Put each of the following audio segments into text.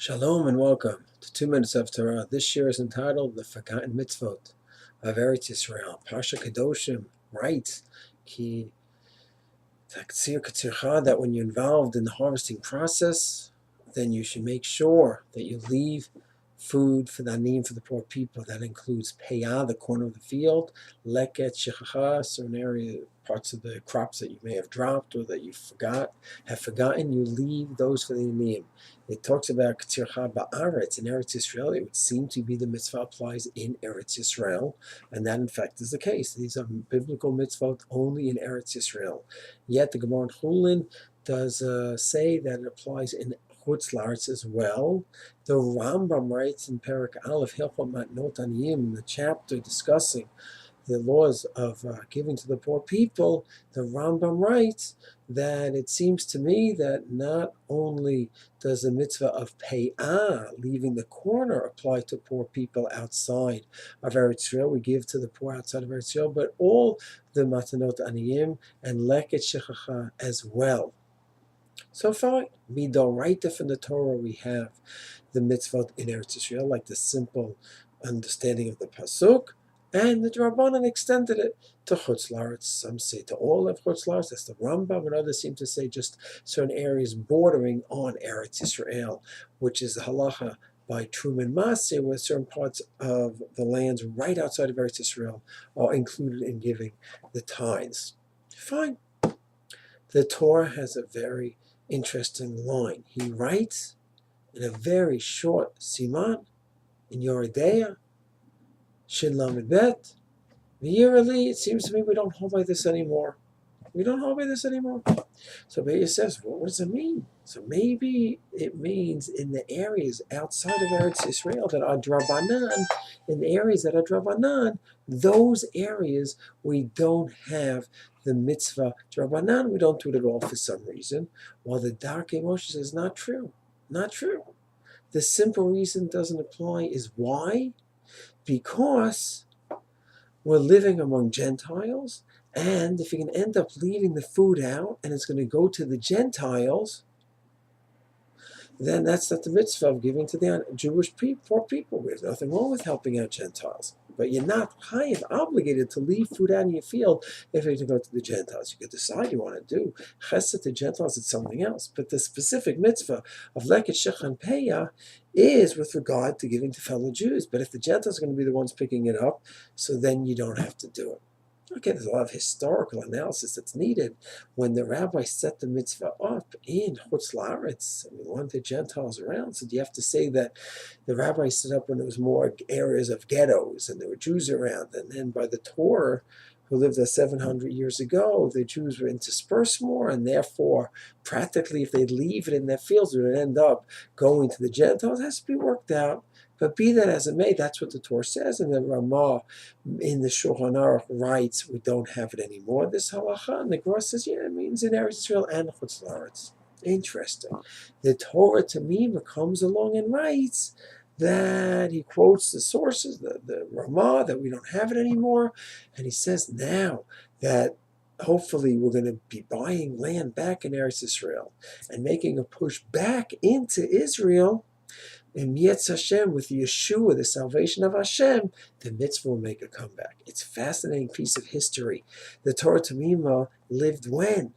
Shalom and welcome to 2 Minutes of Torah. This year is entitled The Forgotten Mitzvoth of Eretz Yisroel. Parsha Kedoshim writes, Ki taktsir katzircha, that when you're involved in the harvesting process, then you should make sure that you leave food for the anim, for the poor people. That includes peyah, the corner of the field, leket, shechacha, certain area, parts of the crops that you may have dropped or that you have forgotten, you leave those for the anim. It talks about katzircha ba'aretz, in Eretz Yisroel. It would seem to be the mitzvah applies in Eretz Yisroel, and that in fact is the case. These are biblical mitzvot only in Eretz Yisroel. Yet the Gemara in Chulin does say that it applies in Chutz La'aretz as well. The Rambam writes in Perek Aleph, Hilchot Matnot Aniyim, the chapter discussing the laws of giving to the poor people, the Rambam writes that it seems to me that not only does the mitzvah of peyah, leaving the corner, apply to poor people outside of Eretz Yisrael, we give to the poor outside of Eretz Yisrael, but all the matanot aniyim and leket shechacha as well. So fine, midoraita from the Torah we have the mitzvot in Eretz Yisrael, like the simple understanding of the pasuk, and the Rabbanan extended it to Chutz La'aretz. Some say to all of Chutz La'aretz. That's the Rambam, and others seem to say just certain areas bordering on Eretz Yisrael, which is the halacha by truma and maasair, where certain parts of the lands right outside of Eretz Yisrael are included in giving the tithes. Fine. The Torah has a very interesting line. He writes in a very short siman in Yoredeya, Shin Lamed Bet, V'yirali, it seems to me we don't hold by this anymore. We don't hold by this anymore. So Be'er says, well, what does it mean? So maybe it means in the areas outside of Eretz Yisrael that are drabanan, in the areas that are drabanan, those areas we don't have the mitzvah drabanan, we don't do it at all for some reason, while the Darkei Moshe says, not true, not true. The simple reason doesn't apply is why? Because we're living among Gentiles, and if you can end up leaving the food out and it's going to go to the Gentiles, then that's not the mitzvah of giving to the Jewish poor people. There's nothing wrong with helping out Gentiles. But you're not obligated to leave food out in your field if you're to go to the Gentiles. You could decide you want to do chesed to Gentiles, it's something else. But the specific mitzvah of leket shechacha and peyah is with regard to giving to fellow Jews. But if the Gentiles are going to be the ones picking it up, so then you don't have to do it. Okay, there's a lot of historical analysis that's needed. When the rabbi set the mitzvah up in Chutz La'aretz, I mean, weren't the Gentiles around? So do you have to say that the rabbi set up when there was more areas of ghettos and there were Jews around? And then by the Torah, who lived there 700 years ago, the Jews were interspersed more, and therefore, practically, if they'd leave it in their fields, it would end up going to the Gentiles. It has to be worked out. But be that as it may, that's what the Torah says, and the Ramah in the Shulchan Aruch writes, we don't have it anymore, this halacha, and the Gemara says, yeah, it means in Eretz Yisrael and Chutz La'aretz. Interesting. The Torah Tamima comes along and writes that he quotes the sources, the Ramah, that we don't have it anymore, and he says now that hopefully we're going to be buying land back in Eretz Yisrael and making a push back into Israel. In Yetz Hashem, with Yeshua, the salvation of Hashem, the mitzvah will make a comeback. It's a fascinating piece of history. The Torah Tamima lived when?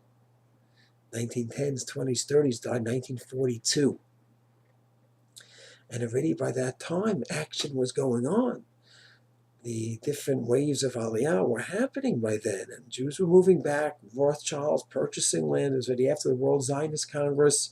1910s, 20s, 30s, died 1942. And already by that time, action was going on. The different waves of Aliyah were happening by then, and Jews were moving back. Rothschilds purchasing land. It was already after the World Zionist Congress.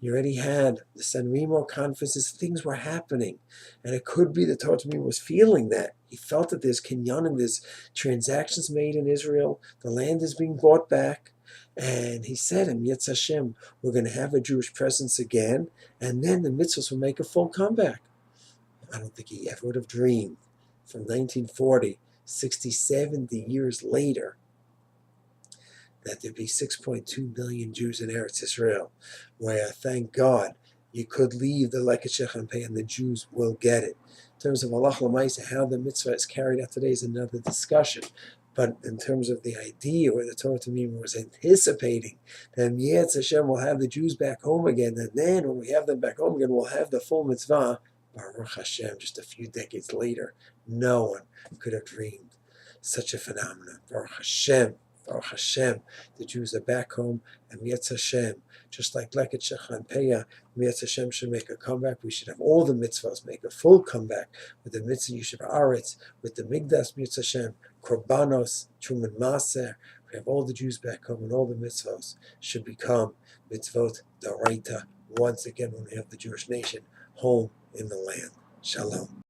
You already had the San Remo conferences, things were happening. And it could be the Torah Tamim was feeling that. He felt that there's kinyan, there's transactions made in Israel, the land is being bought back. And he said, Yetz Hashem, we're going to have a Jewish presence again, and then the mitzvahs will make a full comeback. I don't think he ever would have dreamed from 1940, 60, 70 years later, that there'd be 6.2 million Jews in Eretz Yisrael, where, thank God, you could leave the leket shechacha and peyah and the Jews will get it. In terms of halacha l'maaseh, how the mitzvah is carried out today is another discussion. But in terms of the idea, where the Torah Tamim was anticipating that Yetz Hashem will have the Jews back home again, and then when we have them back home again, we'll have the full mitzvah. Baruch Hashem, just a few decades later, no one could have dreamed such a phenomenon. Baruch Hashem, the Jews are back home, and Yetz Hashem, just like Leket Shechan Peah, Yetz Hashem should make a comeback. We should have all the mitzvahs make a full comeback with the Mitzvah of Eretz, with the Migdash Yetz Hashem, Korbanos, truma and maasair. We have all the Jews back home, and all the mitzvahs should become Mitzvoth D'Oraita once again when we have the Jewish nation home in the land. Shalom.